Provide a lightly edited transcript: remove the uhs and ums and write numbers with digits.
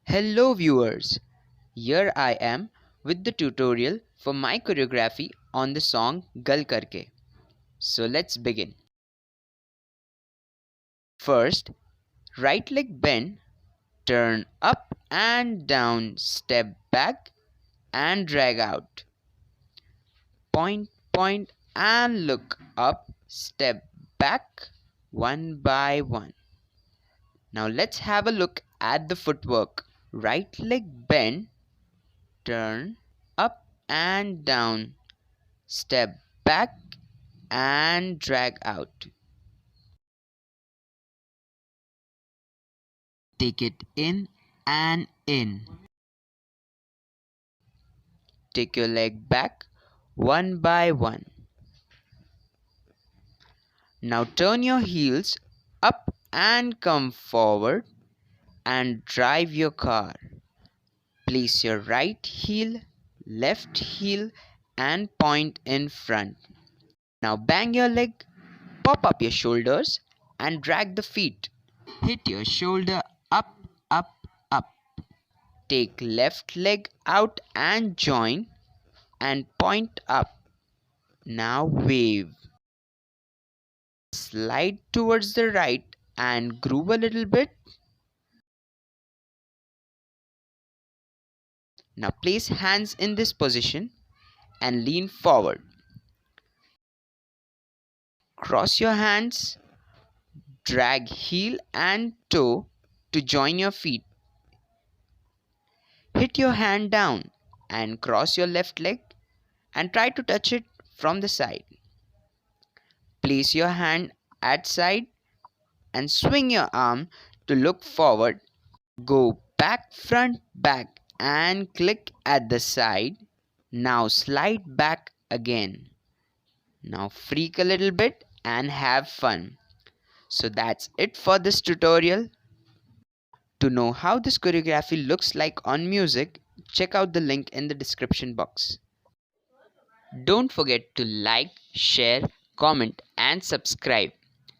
Hello viewers, here I am with the tutorial for my choreography on the song karke. So let's begin. First, right leg bend, turn up and down, step back and drag out. Point, point and look up, step back one by one. Now let's have a look at the footwork. Right leg bend, turn up and down, step back and drag out. Take it in and in. Take your leg back one by one. Now turn your heels up and come forward and drive your car. Place your right heel, left heel and point in front. Now bang your leg, pop up your shoulders and drag the feet. Hit your shoulder up, up, up. Take left leg out and join and point up. Now wave. Slide towards the right and groove a little bit. Now place hands in this position and lean forward. Cross your hands, drag heel and toe to join your feet. Hit your hand down and cross your left leg and try to touch it from the side. Place your hand at side and swing your arm to look forward. Go back, front, back and click at the side. Now slide back again. Now freak a little bit and have fun. So that's it for this tutorial. To know how this choreography looks like on music, check out the link in the description box. Don't forget to like, share, comment and subscribe.